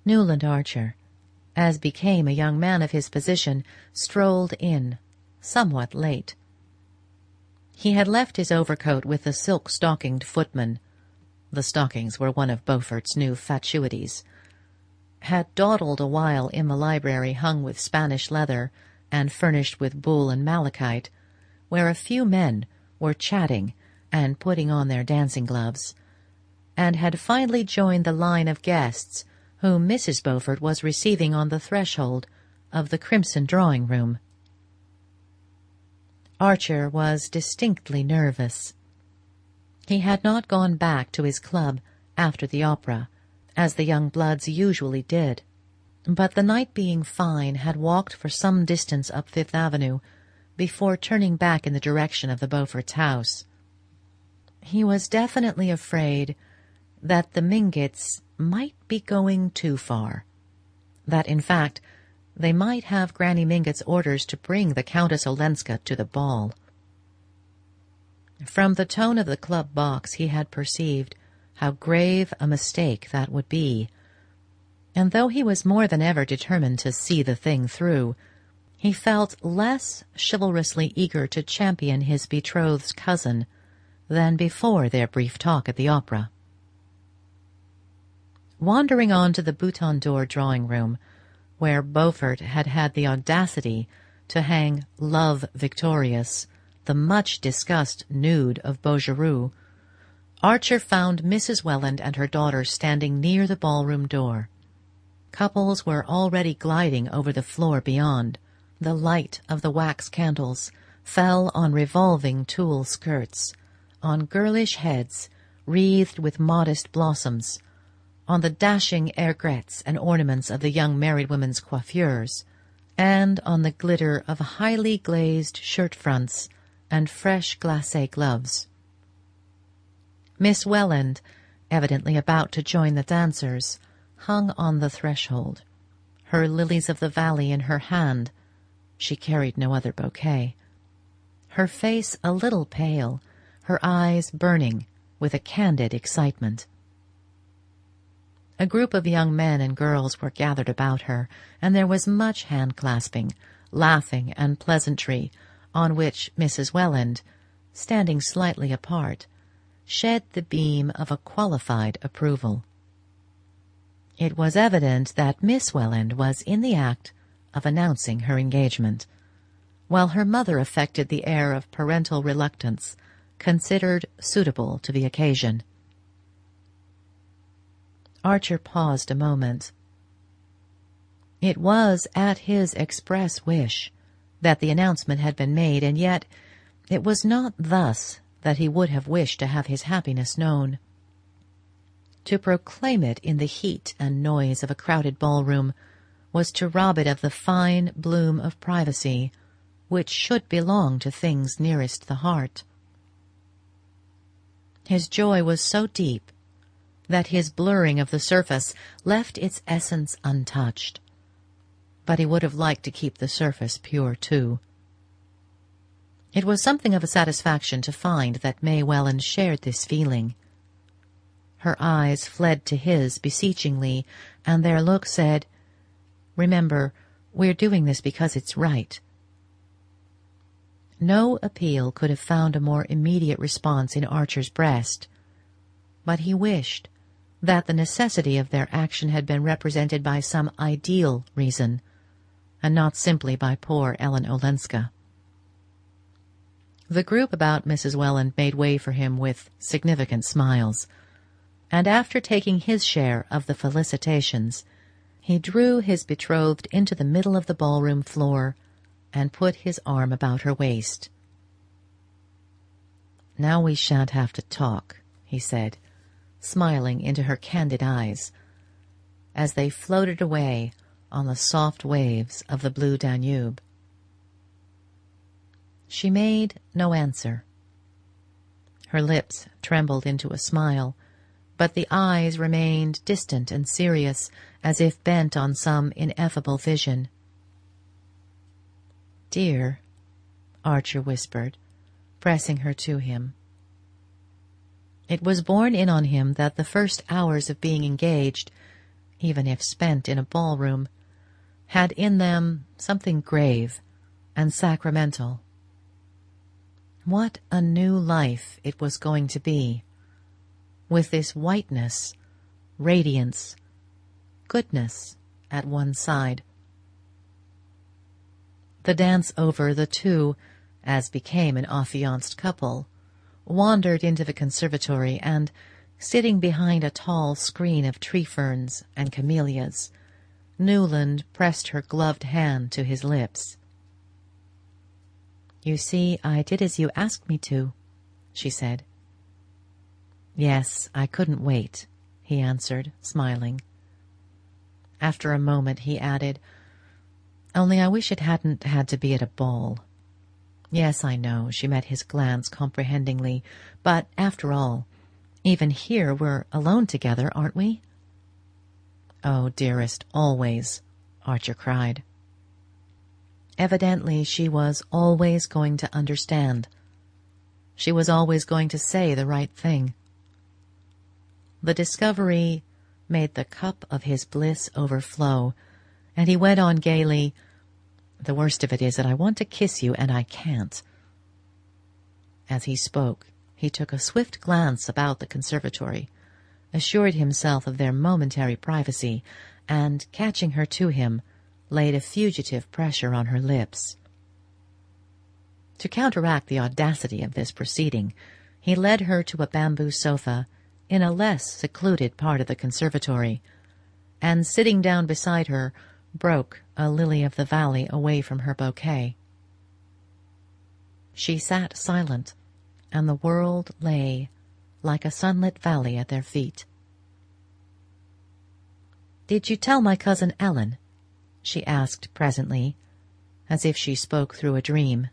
Newland Archer, as became a young man of his position, strolled in, somewhat late. He had left his overcoat with the silk-stockinged footman — the stockings were one of Beaufort's new fatuities — had dawdled a while in the library hung with Spanish leather and furnished with buhl and malachite, where a few men were chatting and putting on their dancing gloves, and had finally joined the line of guests whom Mrs. Beaufort was receiving on the threshold of the crimson drawing-room. Archer was distinctly nervous. He had not gone back to his club after the opera, as the young bloods usually did, but the night being fine had walked for some distance up Fifth Avenue before turning back in the direction of the Beauforts' house. He was definitely afraid that the Mingotts might be going too far, that, in fact, they might have Granny Mingott's orders to bring the Countess Olenska to the ball. From the tone of the club box he had perceived how grave a mistake that would be, and though he was more than ever determined to see the thing through, he felt less chivalrously eager to champion his betrothed's cousin than before their brief talk at the opera. Wandering on to the bouton d'or drawing-room, where Beaufort had had the audacity to hang Love Victorious, the much-discussed nude of Bouguereau, Archer found Mrs. Welland and her daughter standing near the ballroom door. Couples were already gliding over the floor beyond. The light of the wax candles fell on revolving tulle skirts, on girlish heads wreathed with modest blossoms, on the dashing aigrettes and ornaments of the young married women's coiffures, and on the glitter of highly glazed shirt-fronts and fresh glacé gloves. Miss Welland, evidently about to join the dancers, hung on the threshold, her lilies-of-the-valley in her hand. She carried no other bouquet. Her face a little pale, her eyes burning with a candid excitement. A group of young men and girls were gathered about her, and there was much hand-clasping, laughing, and pleasantry, on which Mrs. Welland, standing slightly apart, shed the beam of a qualified approval. It was evident that Miss Welland was in the act of announcing her engagement, while her mother affected the air of parental reluctance considered suitable to the occasion. Archer paused a moment. It was at his express wish that the announcement had been made, and yet it was not thus that he would have wished to have his happiness known. To proclaim it in the heat and noise of a crowded ballroom was to rob it of the fine bloom of privacy which should belong to things nearest the heart. His joy was so deep that his blurring of the surface left its essence untouched. But he would have liked to keep the surface pure, too. It was something of a satisfaction to find that May Welland shared this feeling. Her eyes fled to his beseechingly, and their look said, "Remember, we're doing this because it's right." No appeal could have found a more immediate response in Archer's breast, but he wished that the necessity of their action had been represented by some ideal reason, and not simply by poor Ellen Olenska. The group about Mrs. Welland made way for him with significant smiles, and after taking his share of the felicitations, he drew his betrothed into the middle of the ballroom floor and put his arm about her waist. "Now we shan't have to talk," he said, smiling into her candid eyes, as they floated away on the soft waves of the blue Danube. She made no answer. Her lips trembled into a smile, but the eyes remained distant and serious, as if bent on some ineffable vision. "Dear," Archer whispered, pressing her to him. It was borne in on him that the first hours of being engaged, even if spent in a ballroom, had in them something grave and sacramental. What a new life it was going to be, with this whiteness, radiance, goodness at one side. The dance over, the two, as became an affianced couple, wandered into the conservatory, and, sitting behind a tall screen of tree ferns and camellias, Newland pressed her gloved hand to his lips. "You see, I did as you asked me to," she said. "Yes, I couldn't wait," he answered, smiling. After a moment he added, "Only I wish it hadn't had to be at a ball." "Yes, I know," she met his glance comprehendingly, "but after all, even here we're alone together, aren't we?" "Oh, dearest, always," Archer cried. Evidently she was always going to understand. She was always going to say the right thing. The discovery made the cup of his bliss overflow, and he went on gaily, "The worst of it is that I want to kiss you, and I can't." As he spoke, he took a swift glance about the conservatory, assured himself of their momentary privacy, and, catching her to him, laid a fugitive pressure on her lips. To counteract the audacity of this proceeding, he led her to a bamboo sofa in a less secluded part of the conservatory, and, sitting down beside her, broke a lily-of-the-valley away from her bouquet. She sat silent, and the world lay like a sunlit valley at their feet. "Did you tell my cousin Ellen?" she asked presently, as if she spoke through a dream.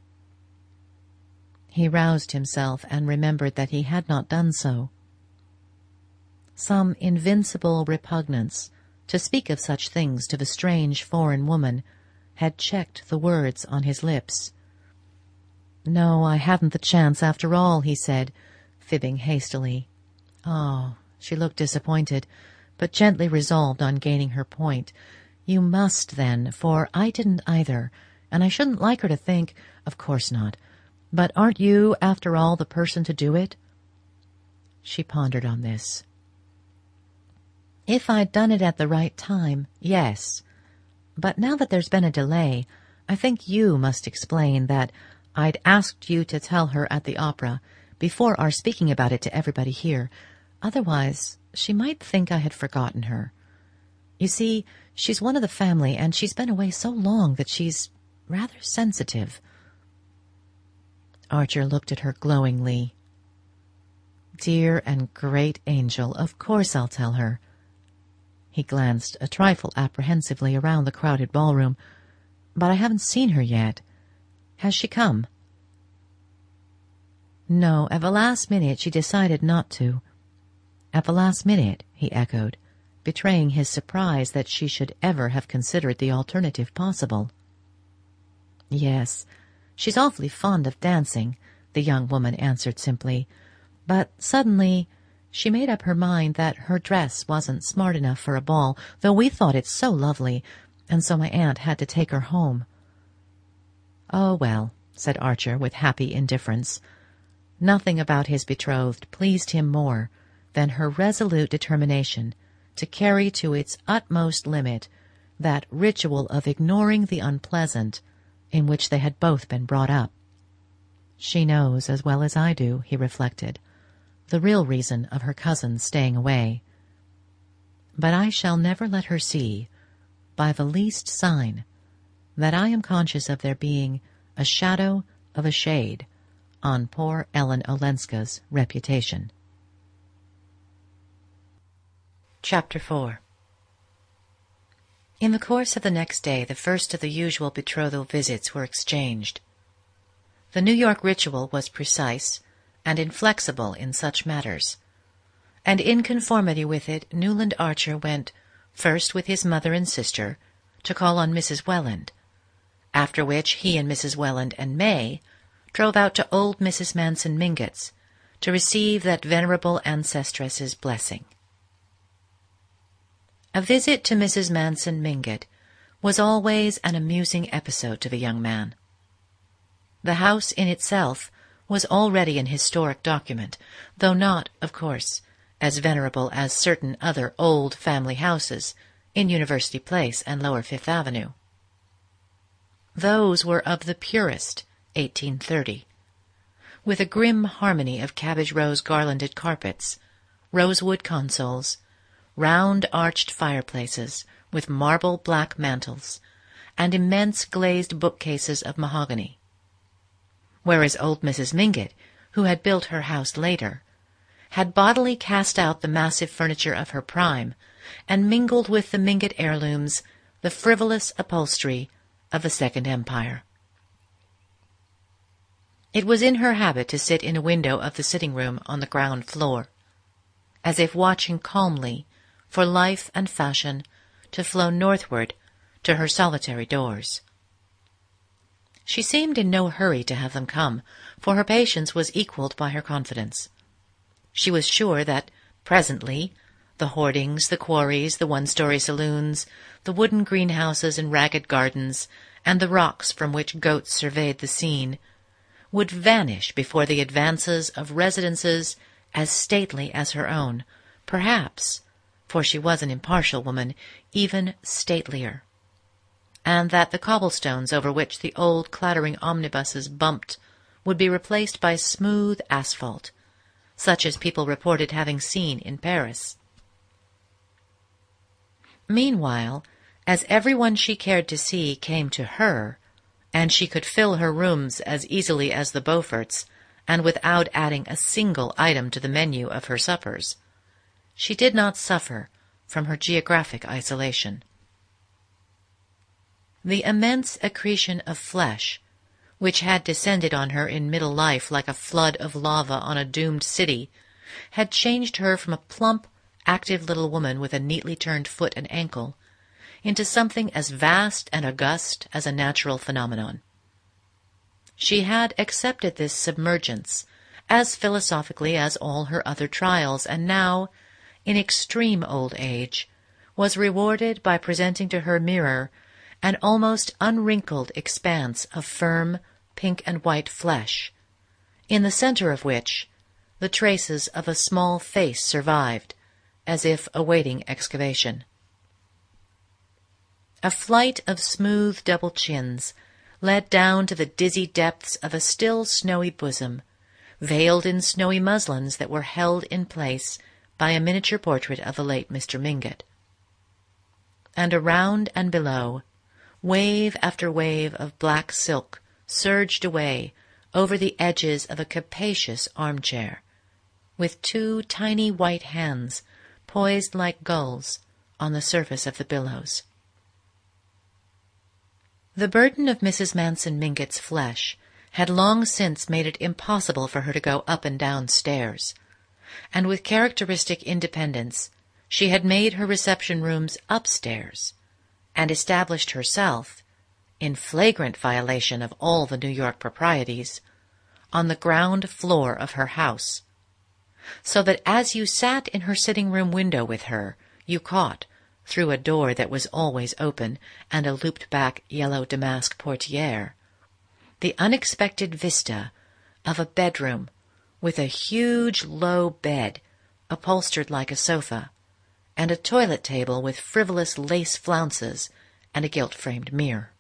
He roused himself and remembered that he had not done so. Some invincible repugnance to speak of such things to the strange foreign woman had checked the words on his lips. "No, I hadn't the chance after all," he said, fibbing hastily. "Oh," she looked disappointed, but gently resolved on gaining her point. "You must, then, for I didn't either, and I shouldn't like her to think—" "Of course not. But aren't you, after all, the person to do it?" She pondered on this. "If I'd done it at the right time, yes. But now that there's been a delay, I think you must explain that I'd asked you to tell her at the opera before our speaking about it to everybody here. Otherwise, she might think I had forgotten her. You see, she's one of the family, and she's been away so long that she's rather sensitive." Archer looked at her glowingly. "Dear and great angel, of course I'll tell her." He glanced a trifle apprehensively around the crowded ballroom. "But I haven't seen her yet. Has she come?" No, at the last minute she decided not to. At the last minute, he echoed, betraying his surprise that she should ever have considered the alternative possible. Yes, she's awfully fond of dancing, the young woman answered simply, but suddenly she made up her mind that her dress wasn't smart enough for a ball, though we thought it so lovely, and so my aunt had to take her home. Oh, well, said Archer with happy indifference. Nothing about his betrothed pleased him more than her resolute determination to carry to its utmost limit that ritual of ignoring the unpleasant in which they had both been brought up. She knows as well as I do, he reflected, the real reason of her cousin's staying away. But I shall never let her see, by the least sign, that I am conscious of there being a shadow of a shade on poor Ellen Olenska's reputation. Chapter 4. In the course of the next day, the first of the usual betrothal visits were exchanged. The New York ritual was precise and inflexible in such matters, and in conformity with it Newland Archer went first with his mother and sister to call on Mrs. Welland, after which he and Mrs. Welland and May drove out to old Mrs. Manson Mingott's to receive that venerable ancestress's blessing. A visit to Mrs. Manson Mingott was always an amusing episode to the young man. The house in itself was already an historic document, though not, of course, as venerable as certain other old family houses in University Place and Lower Fifth Avenue. Those were of the purest 1830, with a grim harmony of cabbage-rose garlanded carpets, rosewood consoles, round arched fireplaces with marble black mantels, and immense glazed bookcases of mahogany. Whereas old Mrs. Mingott, who had built her house later, had bodily cast out the massive furniture of her prime and mingled with the Mingott heirlooms the frivolous upholstery of the Second Empire. It was in her habit to sit in a window of the sitting-room on the ground floor, as if watching calmly for life and fashion to flow northward to her solitary doors. She seemed in no hurry to have them come, for her patience was equalled by her confidence. She was sure that, presently, the hoardings, the quarries, the one-story saloons, the wooden greenhouses and ragged gardens, and the rocks from which goats surveyed the scene, would vanish before the advances of residences as stately as her own, perhaps, for she was an impartial woman, even statelier, and that the cobblestones over which the old clattering omnibuses bumped would be replaced by smooth asphalt, such as people reported having seen in Paris. Meanwhile, as everyone she cared to see came to her, and she could fill her rooms as easily as the Beauforts, and without adding a single item to the menu of her suppers, she did not suffer from her geographic isolation. The immense accretion of flesh, which had descended on her in middle life like a flood of lava on a doomed city, had changed her from a plump, active little woman with a neatly turned foot and ankle into something as vast and august as a natural phenomenon. She had accepted this submergence as philosophically as all her other trials, and now, in extreme old age, was rewarded by presenting to her mirror an almost unwrinkled expanse of firm pink and white flesh, in the center of which the traces of a small face survived, as if awaiting excavation. A flight of smooth double chins led down to the dizzy depths of a still snowy bosom, veiled in snowy muslins that were held in place by a miniature portrait of the late Mr. Mingott. And around and below, wave after wave of black silk surged away over the edges of a capacious armchair, with two tiny white hands poised like gulls on the surface of the billows. The burden of Mrs. Manson Mingott's flesh had long since made it impossible for her to go up and down stairs, and with characteristic independence she had made her reception rooms upstairs, and established herself, in flagrant violation of all the New York proprieties, on the ground floor of her house, so that as you sat in her sitting-room window with her, you caught, through a door that was always open and a looped-back yellow damask portiere, the unexpected vista of a bedroom with a huge low bed upholstered like a sofa, and a toilet table with frivolous lace flounces and a gilt-framed mirror.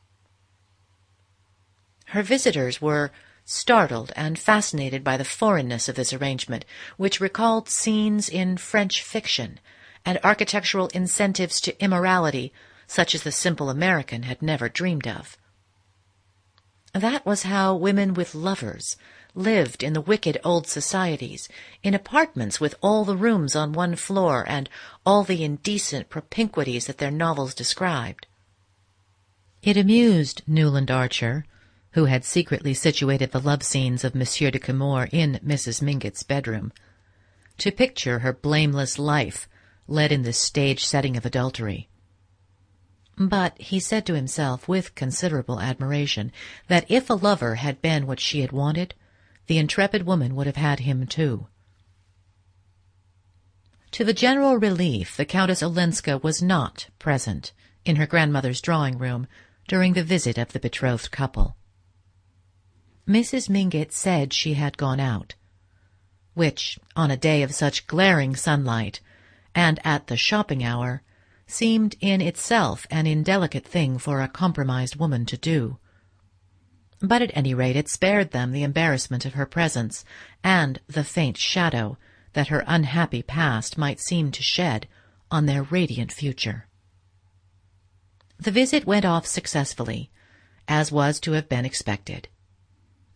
Her visitors were startled and fascinated by the foreignness of this arrangement, which recalled scenes in French fiction and architectural incentives to immorality such as the simple American had never dreamed of. That was how women with lovers lived in the wicked old societies, in apartments with all the rooms on one floor and all the indecent propinquities that their novels described. It amused Newland Archer, who had secretly situated the love scenes of Monsieur de Camors in Mrs. Mingott's bedroom, to picture her blameless life led in this stage setting of adultery. But he said to himself with considerable admiration that if a lover had been what she had wanted, the intrepid woman would have had him too. To the general relief, the Countess Olenska was not present in her grandmother's drawing-room during the visit of the betrothed couple. Mrs. Mingott said she had gone out, which, on a day of such glaring sunlight, and at the shopping hour, seemed in itself an indelicate thing for a compromised woman to do. But at any rate it spared them the embarrassment of her presence and the faint shadow that her unhappy past might seem to shed on their radiant future. The visit went off successfully, as was to have been expected.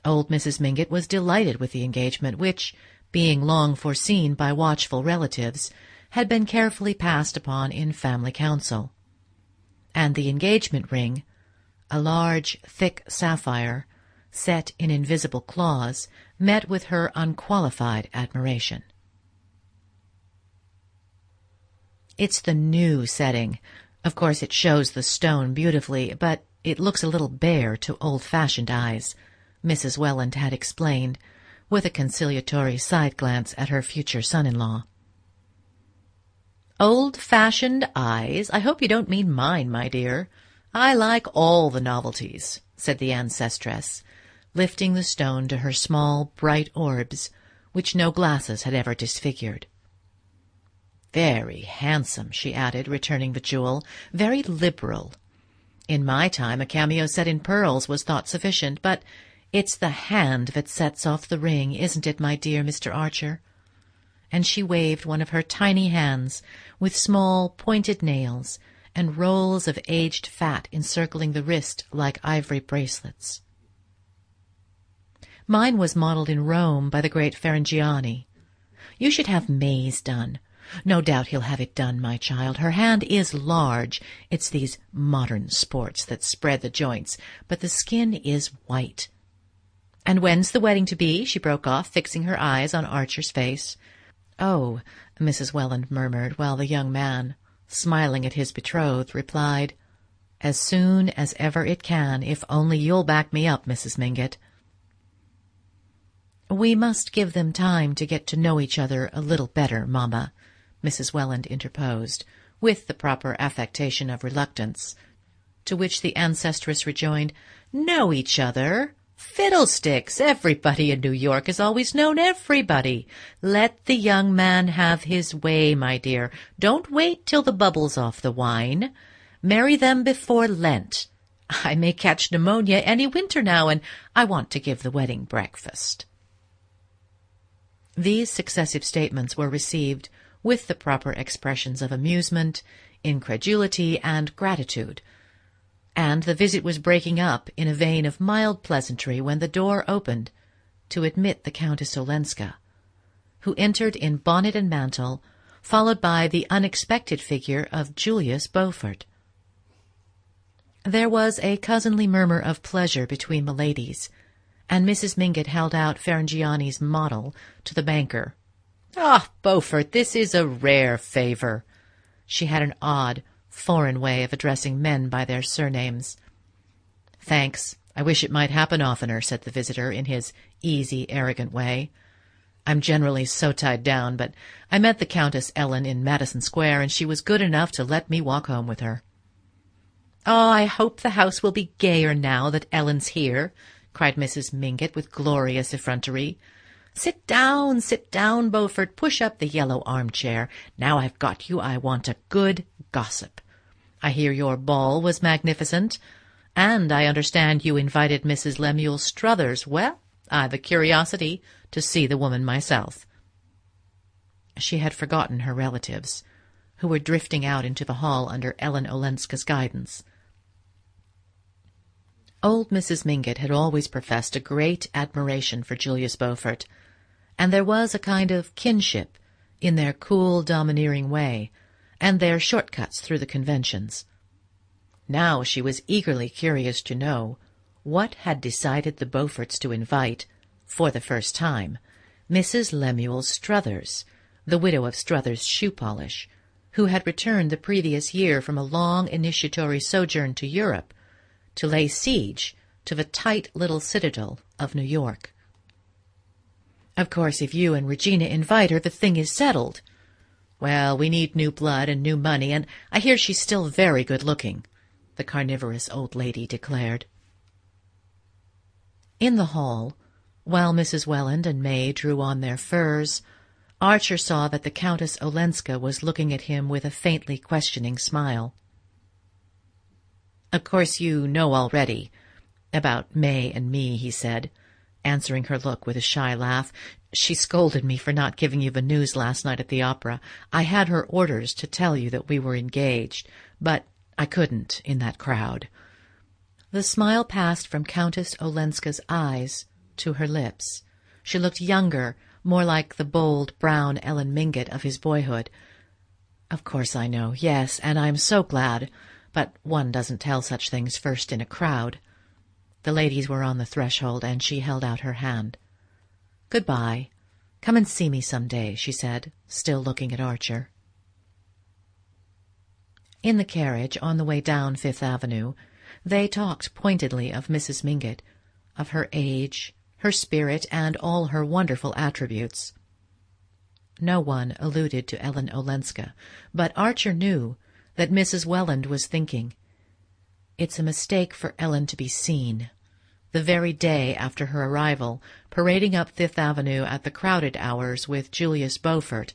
Old Mrs. Mingott was delighted with the engagement which, being long foreseen by watchful relatives, had been carefully passed upon in family council, and the engagement ring, a large, thick sapphire, set in invisible claws, met with her unqualified admiration. "It's the new setting. Of course it shows the stone beautifully, but it looks a little bare to old-fashioned eyes," Mrs. Welland had explained, with a conciliatory side-glance at her future son-in-law. "Old-fashioned eyes? I hope you don't mean mine, my dear. I like all the novelties," said the ancestress, lifting the stone to her small, bright orbs, which no glasses had ever disfigured. "Very handsome," she added, returning the jewel. "Very liberal. In my time a cameo set in pearls was thought sufficient, but it's the hand that sets off the ring, isn't it, my dear Mr. Archer?" And she waved one of her tiny hands with small pointed nails and rolls of aged fat encircling the wrist like ivory bracelets. "Mine was modelled in Rome by the great Ferrangiani. You should have May's done. No doubt he'll have it done, my child. Her hand is large. It's these modern sports that spread the joints, but the skin is white. And when's the wedding to be?" she broke off, fixing her eyes on Archer's face. "Oh," Mrs. Welland murmured, while the young man, smiling at his betrothed, replied, "As soon as ever it can, if only you'll back me up, Mrs. Mingott." "We must give them time to get to know each other a little better, Mamma," Mrs. Welland interposed, with the proper affectation of reluctance, to which the ancestress rejoined, "Know each other? Fiddlesticks! Everybody in New York has always known everybody. Let the young man have his way, my dear. Don't wait till the bubble's off the wine. Marry them before Lent. I may catch pneumonia any winter now, and I want to give the wedding breakfast." These successive statements were received with the proper expressions of amusement, incredulity, and gratitude, and the visit was breaking up in a vein of mild pleasantry when the door opened to admit the Countess Olenska, who entered in bonnet and mantle, followed by the unexpected figure of Julius Beaufort. There was a cousinly murmur of pleasure between the ladies, and Mrs. Mingott held out Ferenghiani's model to the banker. "Ah, Beaufort, this is a rare favour." She had an odd, foreign way of addressing men by their surnames. "Thanks. I wish it might happen oftener," said the visitor in his easy, arrogant way. "I'm generally so tied down, but I met the Countess Ellen in Madison Square, and she was good enough to let me walk home with her." "Oh, I hope the house will be gayer now that Ellen's here," cried Mrs. Mingott with glorious effrontery. Sit down, Beaufort. Push up the yellow armchair. Now I've got you, I want a good gossip. I hear your ball was magnificent, and I understand you invited Mrs. Lemuel Struthers. Well, I've a curiosity to see the woman myself." She had forgotten her relatives, who were drifting out into the hall under Ellen Olenska's guidance. Old Mrs. Mingott had always professed a great admiration for Julius Beaufort, and there was a kind of kinship in their cool, domineering way, and their shortcuts through the conventions. Now she was eagerly curious to know what had decided the Beauforts to invite, for the first time, Mrs. Lemuel Struthers, the widow of Struthers Shoe-Polish, who had returned the previous year from a long initiatory sojourn to Europe to lay siege to the tight little citadel of New York. "Of course, if you and Regina invite her, the thing is settled." "Well, we need new blood and new money, and I hear she's still very good-looking," the carnivorous old lady declared. In the hall, while Mrs. Welland and May drew on their furs, Archer saw that the Countess Olenska was looking at him with a faintly questioning smile. "Of course you know already about May and me," he said, answering her look with a shy laugh. "She scolded me for not giving you the news last night at the opera. I had her orders to tell you that we were engaged, but I couldn't in that crowd." The smile passed from Countess Olenska's eyes to her lips. She looked younger, more like the bold, brown Ellen Mingott of his boyhood. "Of course I know, yes, and I'm so glad, but one doesn't tell such things first in a crowd." The ladies were on the threshold, and she held out her hand. "Good-bye. Come and see me some day," she said, still looking at Archer. In the carriage, on the way down Fifth Avenue, they talked pointedly of Mrs. Mingott, of her age, her spirit, and all her wonderful attributes. No one alluded to Ellen Olenska, but Archer knew that Mrs. Welland was thinking, "It's a mistake for Ellen to be seen," the very day after her arrival, parading up Fifth Avenue at the crowded hours with Julius Beaufort,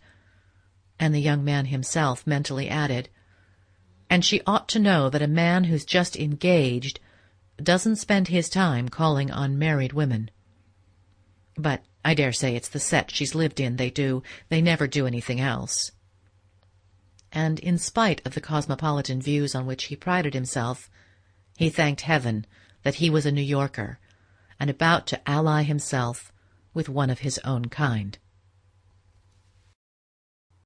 and the young man himself mentally added, "And she ought to know that a man who's just engaged doesn't spend his time calling on married women. But I dare say it's the set she's lived in they never do anything else." And in spite of the cosmopolitan views on which he prided himself, he thanked heaven that he was a New Yorker, and about to ally himself with one of his own kind.